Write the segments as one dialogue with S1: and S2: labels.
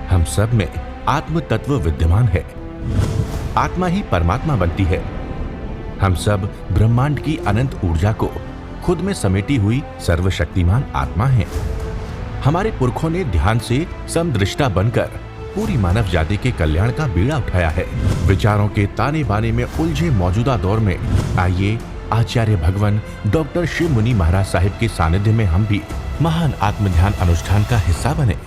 S1: हम सब में आत्म तत्व विद्यमान है। आत्मा ही परमात्मा बनती है। हम सब ब्रह्मांड की अनंत ऊर्जा को खुद में समेटी हुई सर्वशक्तिमान आत्मा हैं। हमारे पुरखों ने ध्यान से समदृष्टा बनकर पूरी मानव जाति के कल्याण का बीड़ा उठाया है। विचारों के ताने बाने में उलझे मौजूदा दौर में आइए आचार्य भगवान डॉक्टर शिव मुनि महाराज साहिब के सानिध्य में हम भी महान आत्म ध्यान अनुष्ठान का हिस्सा बने।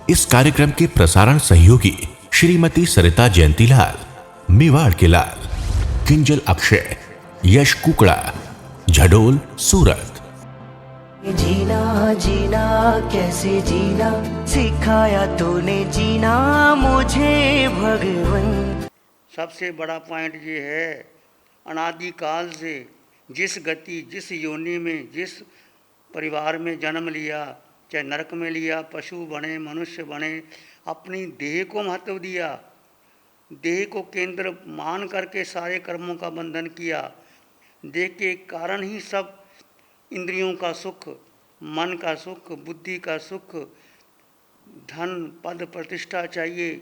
S1: इस कार्यक्रम के प्रसारण सहयोगी श्रीमती सरिता जयंतीलाल, मेवाड़ के लाल, किंजल अक्षय, यश कुकड़ा, झडोल, सूरत।
S2: जीना जीना कैसे जीना सिखाया तूने जीना मुझे भगवन।
S3: सबसे बड़ा पॉइंट ये है, अनादिकाल से जिस गति, जिस योनि में, जिस परिवार में जन्म लिया, चाहे नरक में लिया, पशु बने, मनुष्य बने, अपनी देह को महत्व दिया, देह को केंद्र मान करके सारे कर्मों का बंधन किया। देह के कारण ही सब इंद्रियों का सुख, मन का सुख, बुद्धि का सुख, धन, पद, प्रतिष्ठा चाहिए।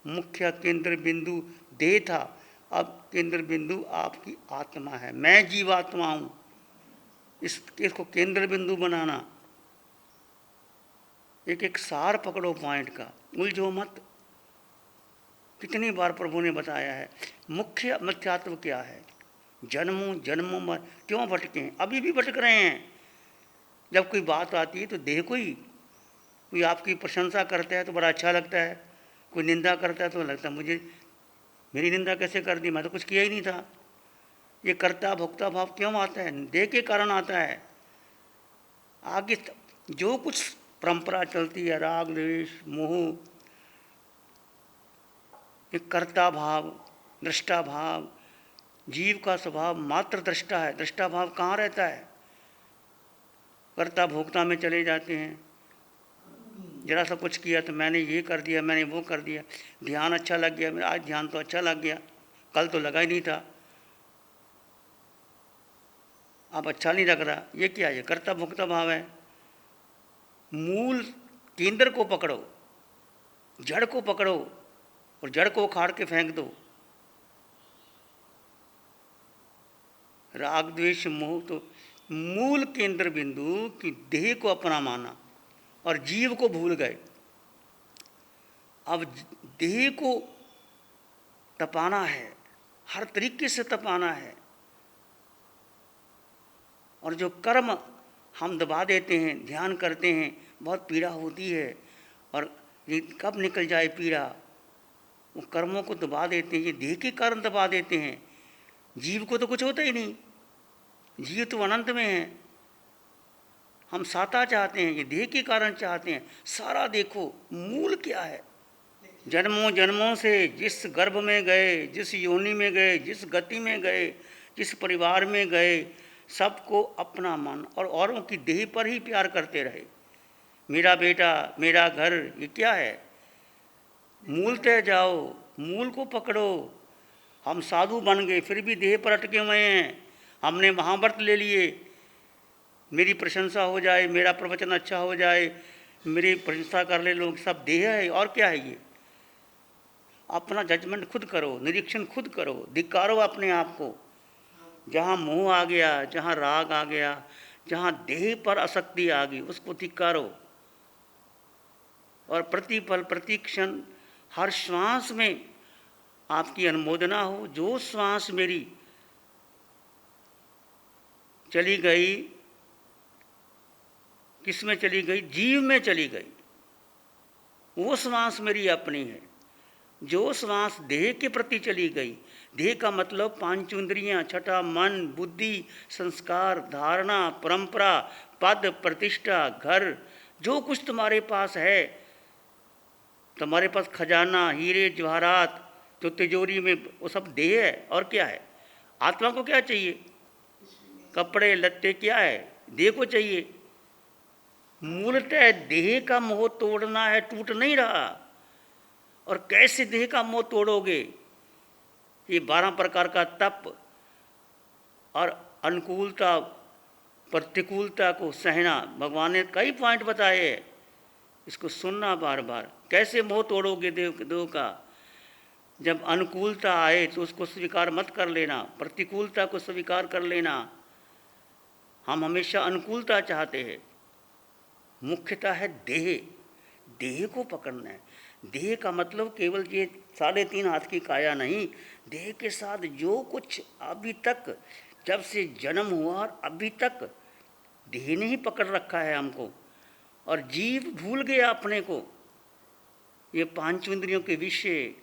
S3: मुख्य केंद्र बिंदु देह था, अब केंद्र बिंदु आपकी आत्मा है। मैं जीवात्मा हूँ, इसको केंद्र बिंदु बनाना। एक एक सार पकड़ो पॉइंट का, उलझो मत। कितनी बार प्रभु ने बताया है मुख्य मिथ्यात्व क्या है। जन्मों जन्मों में क्यों भटके हैं, अभी भी भटक रहे हैं। जब कोई बात आती है तो देह कोई आपकी प्रशंसा करता है तो बड़ा अच्छा लगता है, कोई निंदा करता है तो लगता है मुझे मेरी निंदा कैसे कर दी, मैं तो कुछ किया ही नहीं था। ये कर्ता भोक्ता भाव क्यों आता है, देह के कारण आता है। आगे जो कुछ परंपरा चलती है, राग द्वेष मोह, एक कर्ता भाव, दृष्टा भाव। जीव का स्वभाव मात्र दृष्टा है, दृष्टा भाव कहाँ रहता है। कर्ता भोक्ता में चले जाते हैं। जरा सा कुछ किया तो मैंने ये कर दिया, मैंने वो कर दिया, ध्यान अच्छा लग गया, मेरा आज ध्यान तो अच्छा लग गया, कल तो लगा ही नहीं था, अब अच्छा नहीं लग रहा। ये क्या है, कर्ता भोक्ता भाव है। मूल केंद्र को पकड़ो, जड़ को पकड़ो और जड़ को उखाड़ के फेंक दो। राग द्वेष मोह तो मूल केंद्र बिंदु की देह को अपना माना और जीव को भूल गए। अब देह को तपाना है, हर तरीके से तपाना है। और जो कर्म हम दबा देते हैं, ध्यान करते हैं, बहुत पीड़ा होती है। और ये कब निकल जाए पीड़ा, वो कर्मों को दबा देते हैं, ये देह के कारण दबा देते हैं। जीव को तो कुछ होता ही नहीं, जीव तो अनंत में है। हम साता चाहते हैं, ये देह के कारण चाहते हैं। सारा देखो मूल क्या है। जन्मों जन्मों से जिस गर्भ में गए, जिस योनि में गए, जिस गति में गए, जिस परिवार में गए, सबको अपना मन और औरों की देह पर ही प्यार करते रहे। मेरा बेटा, मेरा घर, ये क्या है। मूल तय जाओ, मूल को पकड़ो। हम साधु बन गए फिर भी देह पर अटके हुए हैं। हमने महाव्रत ले लिए, मेरी प्रशंसा हो जाए, मेरा प्रवचन अच्छा हो जाए, मेरी प्रशंसा कर ले लोग, सब देह है और क्या है ये। अपना जजमेंट खुद करो, निरीक्षण खुद करो, धिक्कारो अपने आप को। जहाँ मोह आ गया, जहाँ राग आ गया, जहाँ देह पर आसक्ति आ गई, उसको धिक्कारो। और प्रतिपल प्रतिक्षण हर श्वास में आपकी अनुमोदना हो। जो श्वास मेरी चली गई, किस में चली गई, जीव में चली गई, वो श्वास मेरी अपनी है। जो श्वास देह के प्रति चली गई, देह का मतलब पांच इंद्रियां, छठा मन, बुद्धि, संस्कार, धारणा, परंपरा, पद, प्रतिष्ठा, घर, जो कुछ तुम्हारे पास है, तुम्हारे पास खजाना, हीरे जवाहरात जो तिजोरी में, वो सब देह है और क्या है। आत्मा को क्या चाहिए, कपड़े लत्ते, क्या है, देह को चाहिए। मूलतः देह का मोह तोड़ना है, टूट नहीं रहा। और कैसे देह का मोह तोड़ोगे, ये 12 प्रकार का तप और अनुकूलता, प्रतिकूलता को सहना। भगवान ने कई पॉइंट बताए हैं, इसको सुनना बार बार। कैसे मोह तोड़ोगे देव का? जब अनुकूलता आए तो उसको स्वीकार मत कर लेना, प्रतिकूलता को स्वीकार कर लेना। हम हमेशा अनुकूलता चाहते हैं। मुख्यता है देह, देह को पकड़ना है। देह का मतलब केवल ये 3.5 हाथ की काया नहीं, देह के साथ जो कुछ अभी तक, जब से जन्म हुआ और अभी तक देह ने ही पकड़ रखा है हमको, और जीव भूल गया अपने को। ये 5 इंद्रियों के विषय,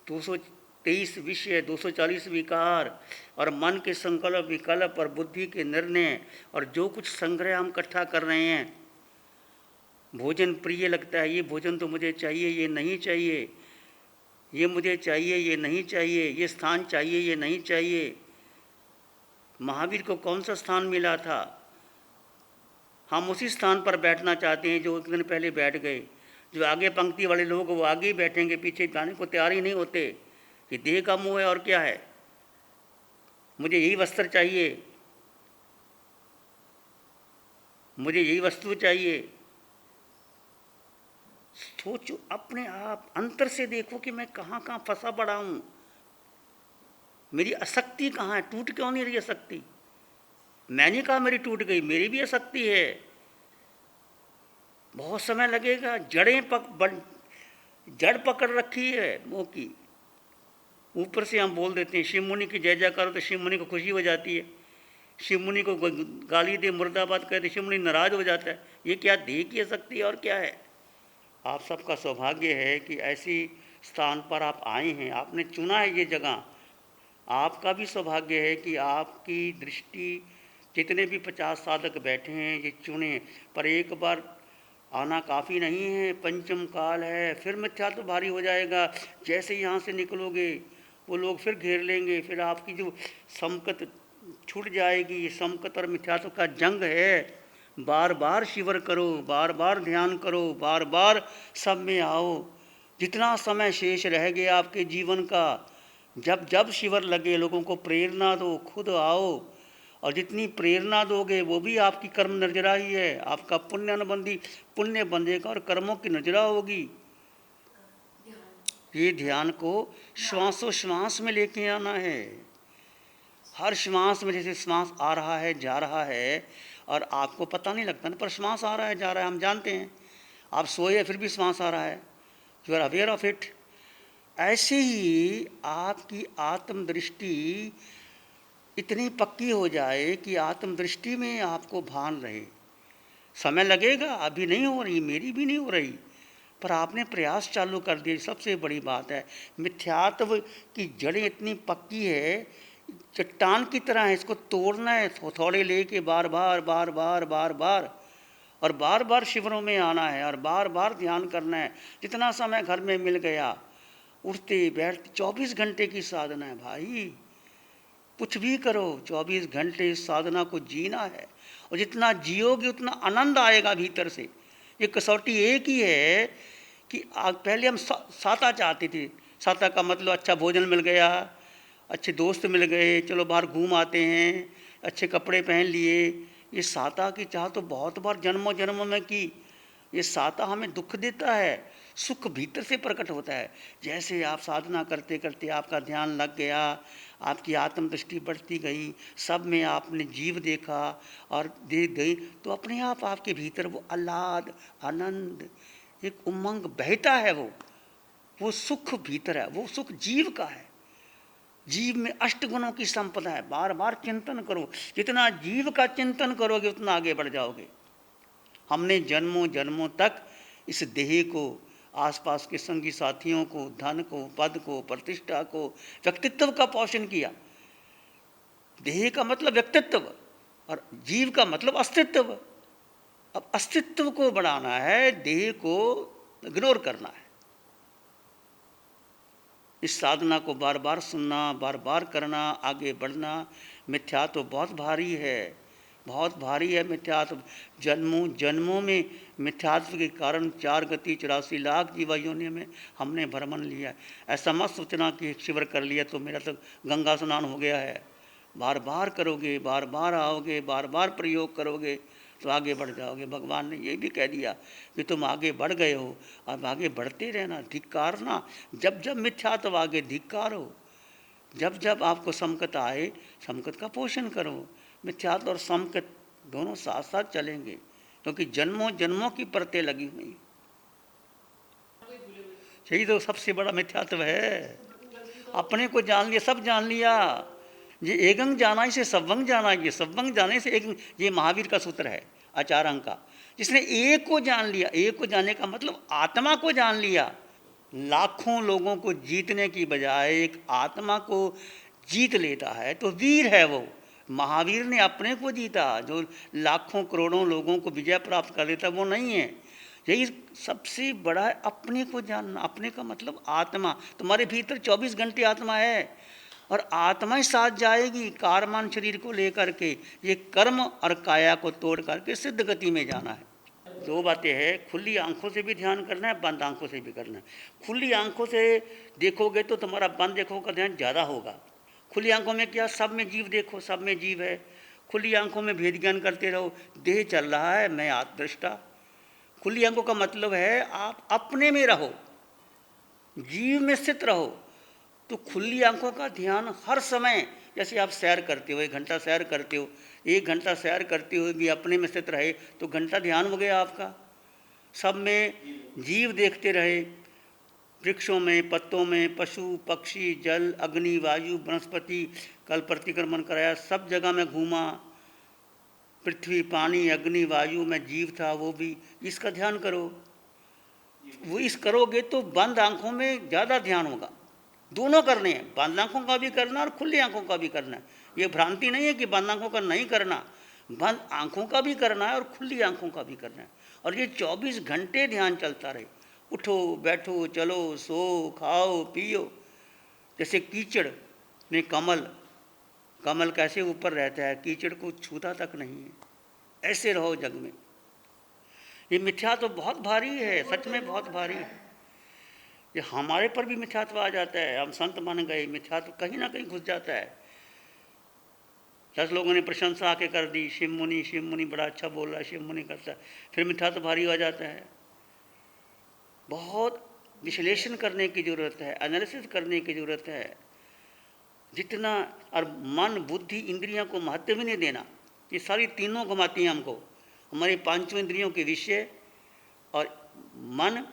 S3: 223 विषय, 240 विकार, और मन के संकल्प विकल्प और बुद्धि के निर्णय, और जो कुछ संग्रह हम इकट्ठा कर रहे हैं। भोजन प्रिय लगता है, ये भोजन तो मुझे चाहिए, ये नहीं चाहिए, ये मुझे चाहिए, ये नहीं चाहिए, ये स्थान चाहिए, ये नहीं चाहिए। महावीर को कौन सा स्थान मिला था? हम उसी स्थान पर बैठना चाहते हैं जो एक दिन पहले बैठ गए। जो आगे पंक्ति वाले लोग वो आगे ही बैठेंगे, पीछे जाने को तैयार ही नहीं होते। ये देह का मोह है और क्या है? मुझे यही वस्त्र चाहिए, मुझे यही वस्तु चाहिए। सोचो अपने आप, अंतर से देखो कि मैं कहाँ कहाँ फंसा पड़ा हूँ, मेरी आसक्ति कहाँ है, टूट क्यों नहीं रही आसक्ति? मैंने कहा मेरी टूट गई, मेरी भी आसक्ति है। बहुत समय लगेगा। जड़ पकड़ रखी है मोह की। ऊपर से हम बोल देते हैं शिव मुनि की जय जय करो तो शिव मुनि को खुशी हो जाती है, शिव मुनि को गाली दे मुर्दाबाद कहते शिव मुनि नाराज हो जाता है। ये क्या देह की आसक्ति और क्या है? आप सबका सौभाग्य है कि ऐसी स्थान पर आप आए हैं, आपने चुना है ये जगह। आपका भी सौभाग्य है कि आपकी दृष्टि, जितने भी 50 साधक बैठे हैं ये चुने, पर एक बार आना काफ़ी नहीं है। पंचम काल है, फिर मिथ्या तो भारी हो जाएगा। जैसे यहाँ से निकलोगे वो लोग फिर घेर लेंगे, फिर आपकी जो समकत छूट जाएगी। ये समकत और मिथ्यात्व का जंग है। बार बार शिवर करो, बार बार ध्यान करो, बार बार सब में आओ। जितना समय शेष रह गया आपके जीवन का, जब जब शिवर लगे लोगों को प्रेरणा दो, खुद आओ। और जितनी प्रेरणा दोगे वो भी आपकी कर्म नजरा ही है। आपका पुण्य अनुबंधी पुण्य बंधेगा और कर्मों की नजरा होगी। ये ध्यान को श्वासोश्वास में लेके आना है। हर श्वास में, जैसे श्वास आ रहा है जा रहा है और आपको पता नहीं लगता ना, पर श्वास आ रहा है जा रहा है, हम जानते हैं। आप सोए फिर भी श्वास आ रहा है, you are aware of it. ऐसे ही आपकी आत्मदृष्टि इतनी पक्की हो जाए कि आत्मदृष्टि में आपको भान रहे। समय लगेगा, अभी नहीं हो रही, मेरी भी नहीं हो रही, पर आपने प्रयास चालू कर दिए, सबसे बड़ी बात है। मिथ्यात्व की जड़ें इतनी पक्की है, चट्टान की तरह है, इसको तोड़ना है थोड़े लेके बार बार बार बार बार बार, और बार बार शिविरों में आना है और बार बार ध्यान करना है। जितना समय घर में मिल गया, उठते बैठते 24 घंटे की साधना है भाई। कुछ भी करो, 24 घंटे इस साधना को जीना है, और जितना जियोगे उतना आनंद आएगा भीतर से। ये कसौटी एक ही है कि पहले हम साता चाहते थे। साता का मतलब अच्छा भोजन मिल गया, अच्छे दोस्त मिल गए, चलो बाहर घूम आते हैं, अच्छे कपड़े पहन लिए। ये साता की चाह तो बहुत बार जन्मों जन्मों में की। ये साता हमें दुख देता है, सुख भीतर से प्रकट होता है। जैसे आप साधना करते करते आपका ध्यान लग गया, आपकी आत्मदृष्टि बढ़ती गई, सब में आपने जीव देखा और देख गई, तो अपने आप आपके भीतर वो आह्लाद, आनंद, एक उमंग बहता है। वो सुख भीतर है, वो सुख जीव का है। जीव में 8 गुणों की संपदा है। बार बार चिंतन करो, जितना जीव का चिंतन करोगे उतना आगे बढ़ जाओगे। हमने जन्मों जन्मों तक इस देह को, आसपास के संगी साथियों को, धन को, पद को, प्रतिष्ठा को, व्यक्तित्व का पोषण किया। देह का मतलब व्यक्तित्व और जीव का मतलब अस्तित्व। अब अस्तित्व को बढ़ाना है, देह को इग्नोर करना है। इस साधना को बार बार सुनना, बार बार करना, आगे बढ़ना। मिथ्यात्व बहुत भारी है, बहुत भारी है मिथ्यात्व। जन्मों जन्मों में मिथ्यात्व के कारण 4 गति 84 लाख जीवा योनि में हमने भ्रमण लिया। ऐसा मत सोचना कि शिविर कर लिया तो मेरा तो गंगा स्नान हो गया है। बार बार करोगे, बार बार आओगे, बार बार प्रयोग करोगे तो आगे बढ़ जाओगे। भगवान ने ये भी कह दिया कि तुम आगे बढ़ गए हो, अब आगे बढ़ते रहना, धिक्कारना। जब जब मिथ्यात्व आगे धिक्कारो, जब जब आपको संकट आए संकट का पोषण करो। मिथ्यात्व और संकट दोनों साथ साथ चलेंगे, क्योंकि जन्मों जन्मों की परतें लगी हुई। यही तो सबसे बड़ा मिथ्यात्व है। अपने को जान लिया, सब जान लिया। ये एकंग जाना इसे सव्वंग जाना, ये सव्वंग जाने से एक, ये महावीर का सूत्र है आचार अंक का। जिसने एक को जान लिया, एक को जानने का मतलब आत्मा को जान लिया। लाखों लोगों को जीतने की बजाय एक आत्मा को जीत लेता है तो वीर है वो। महावीर ने अपने को जीता, जो लाखों करोड़ों लोगों को विजय प्राप्त कर लेता वो नहीं है। यही सबसे बड़ा है, अपने को जानना। अपने का मतलब आत्मा। तुम्हारे भीतर 24 घंटे आत्मा है और आत्मा ही साथ जाएगी कारमान शरीर को लेकर के। ये कर्म और काया को तोड़ करके सिद्ध गति में जाना है। दो बातें हैं, खुली आंखों से भी ध्यान करना है, बंद आंखों से भी करना है। खुली आंखों से देखोगे तो तुम्हारा बंद देखो का ध्यान ज़्यादा होगा। खुली आंखों में क्या, सब में जीव देखो, सब में जीव है। खुली आंखों में भेद ज्ञान करते रहो, देह चल रहा है, मैं आत्मदृष्टा। खुली आंखों का मतलब है आप अपने में रहो, जीव में स्थित रहो। तो खुली आंखों का ध्यान हर समय, जैसे आप सैर करते हो, 1 घंटा सैर करते हो, 1 घंटा सैर करते हुए भी अपने में स्थित रहे तो घंटा ध्यान हो गया आपका। सब में जीव देखते रहे, वृक्षों में, पत्तों में, पशु पक्षी, जल, अग्नि, वायु, वनस्पति। कल प्रतिक्रमण कराया, सब जगह में घूमा, पृथ्वी, पानी, अग्नि, वायु में जीव था, वो भी। इसका ध्यान करो। वो इस करोगे तो बंद आंखों में ज़्यादा ध्यान होगा। दोनों करने हैं, बंद आंखों का भी करना और खुली आंखों का भी करना है। ये भ्रांति नहीं है कि बंद आंखों का नहीं करना, बंद आंखों का भी करना है और खुली आंखों का भी करना है। और ये 24 घंटे ध्यान चलता रहे। उठो बैठो चलो सो खाओ पियो। जैसे कीचड़ में कमल, कमल कैसे ऊपर रहता है, कीचड़ को छूता तक नहीं है। ऐसे रहो जग में। ये मिथ्या तो बहुत भारी है, सच में बहुत भारी है। ये हमारे पर भी मिथ्यात्व आ जाता है। हम संत मान गए, मिथ्यात्व कहीं ना कहीं घुस जाता है। 10 लोगों ने प्रशंसा आके कर दी, शिव मुनि बड़ा अच्छा बोल रहा है, शिव मुनि करता है, फिर मिथ्यात्व भारी हो जाता है। बहुत विश्लेषण करने की ज़रूरत है, एनालिसिस करने की ज़रूरत है। जितना, और मन बुद्धि इंद्रियों को महत्व भी नहीं देना। ये सारी तीनों घुमाती हैं हमको, हमारे पांचों इंद्रियों के विषय और मन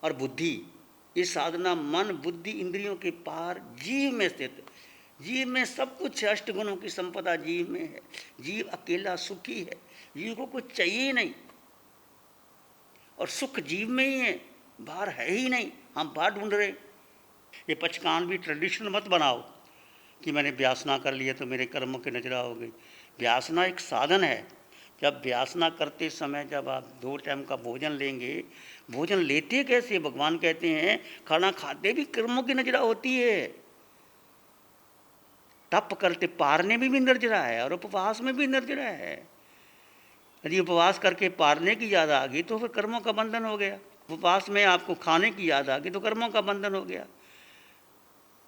S3: और बुद्धि। ये साधना मन बुद्धि इंद्रियों के पार जीव में स्थित। जीव में सब कुछ है, अष्टगुणों की संपदा जीव में है। जीव अकेला सुखी है, जीव को कुछ चाहिए नहीं, और सुख जीव में ही है, बाहर है ही नहीं। हम बाहर ढूंढ रहे। ये पंचकान भी ट्रेडिशनल मत बनाओ कि मैंने व्यासना कर लिया तो मेरे कर्मों की नजरा हो गई। व्यासना एक साधन है। जब व्यासना करते समय जब आप 2 टाइम का भोजन लेंगे, भोजन लेते कैसे, भगवान कहते हैं खाना खाते भी कर्मों की नजरा होती है। तप करते पारने में भी निर्जरा है और उपवास में भी निर्जरा है। यदि उपवास करके पारने की याद आ गई तो फिर कर्मों का बंधन हो गया। उपवास में आपको खाने की याद आ गई तो कर्मों का बंधन हो गया।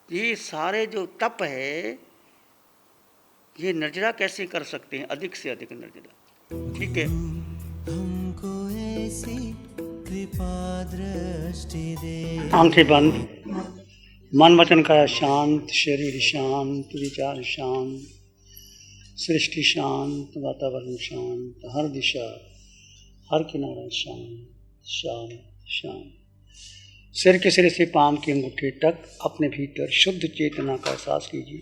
S3: ये सारे जो तप है, ये निर्जरा कैसे कर सकते हैं, अधिक से अधिक निर्जरा। ठीक है,
S2: हमको ऐसी कृपा दृष्टि दे।
S3: आंखें बंद, मन वचन का शांत, शरीर शांत, विचार शांत, सृष्टि शांत, वातावरण शांत, हर दिशा हर किनारा शांत शांत शांत। सिर के सिरे से पांव के अंगूठे तक अपने भीतर शुद्ध चेतना का एहसास कीजिए।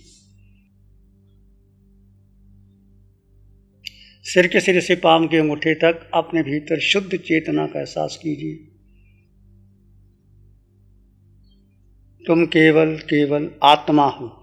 S3: सिर के सिरे से पांव के अंगूठे तक अपने भीतर शुद्ध चेतना का एहसास कीजिए। तुम केवल केवल आत्मा हो।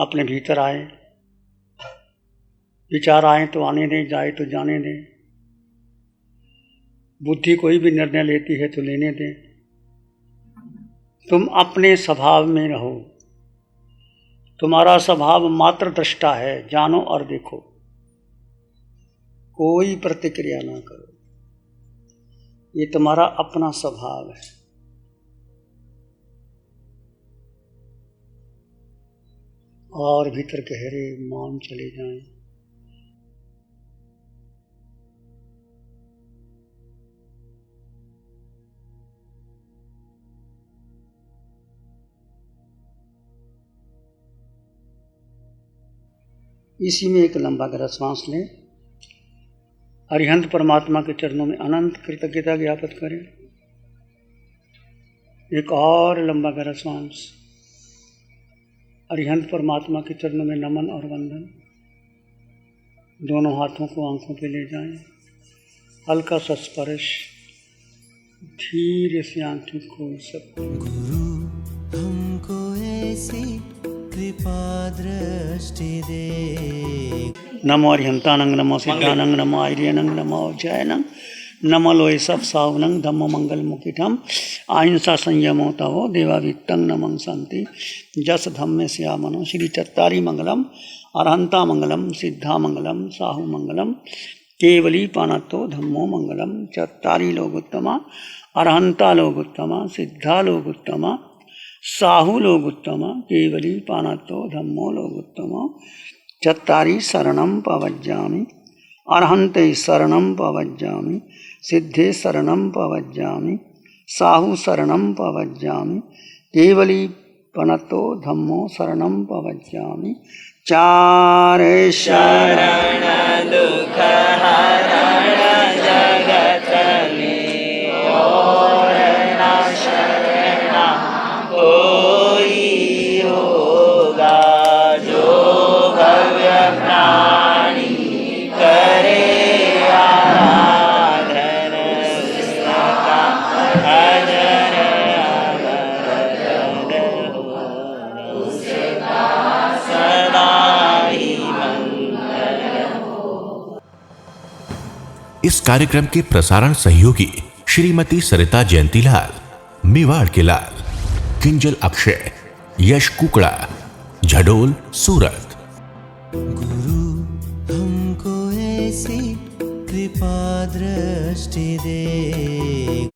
S4: अपने भीतर आए। विचार आए तो आने दें, जाए तो जाने दें। बुद्धि कोई भी निर्णय लेती है तो लेने दें। तुम अपने स्वभाव में रहो। तुम्हारा स्वभाव मात्र दृष्टा है, जानो और देखो, कोई प्रतिक्रिया ना करो। ये तुम्हारा अपना स्वभाव है। और भीतर गहरे मान चले जाएं। इसी में एक लंबा गहरा श्वास लें। अरिहंत परमात्मा के चरणों में अनंत कृतज्ञता ज्ञापित करें। एक और लंबा गहरा श्वास। अरिहंत परमात्मा के चरणों में नमन और वंदन। दोनों हाथों को आंखों पे ले जाएं। हल्का सा स्पर्श, धीरे से आंखें खोल सकते।
S2: गुरु हमको ऐसी कृपा दृष्टि दे।
S4: नमो अरिहंतानंग, नमो सिद्धानंग, नमो आर्यनंग, नमो जयनंग, नमो लोय सब सावनंग, धम्मो मंगल मुकिठम, अहिंसा संयमो तवो देवावित्तं नमं शांति, जस धम्मे श्यामनो। श्री चत्तारी मंगलम, अरहंता मंगलम, सिद्धा मंगलम, साहु मंगलम, केवली पानतो धम्मो मंगलम। चत्तारी लोगोत्तमा, अरहंता लोगोत्तमा, सिद्धा लोगोत्तमा, साहु लोगोत्तमा, केवली पानतो धम्मो लोगोत्तमा। चत्तारी शरणं पवज्जामि, अरहन्ते शरणं पवज्जामि, सिद्धे शरणं पवज्जामि, साहु शरणं पवज्जामि, केवली पनतो धम्मो शरणं पवज्जामि। चारे शरण दुख हरण जगत में और न शरण कोई होगा। जो भव्य प्राणी करे आराधन, उसका अजर अमर हो, उसका सदा ही मंगल हो।
S1: इस कार्यक्रम के प्रसारण सहयोगी श्रीमती सरिता जयंतीलाल, मेवाड़ के लाल, किंजल अक्षय, यश कुकड़ा, झडोल, सूरत।
S2: गुरु हमको ऐसी कृपा दृष्टि दे।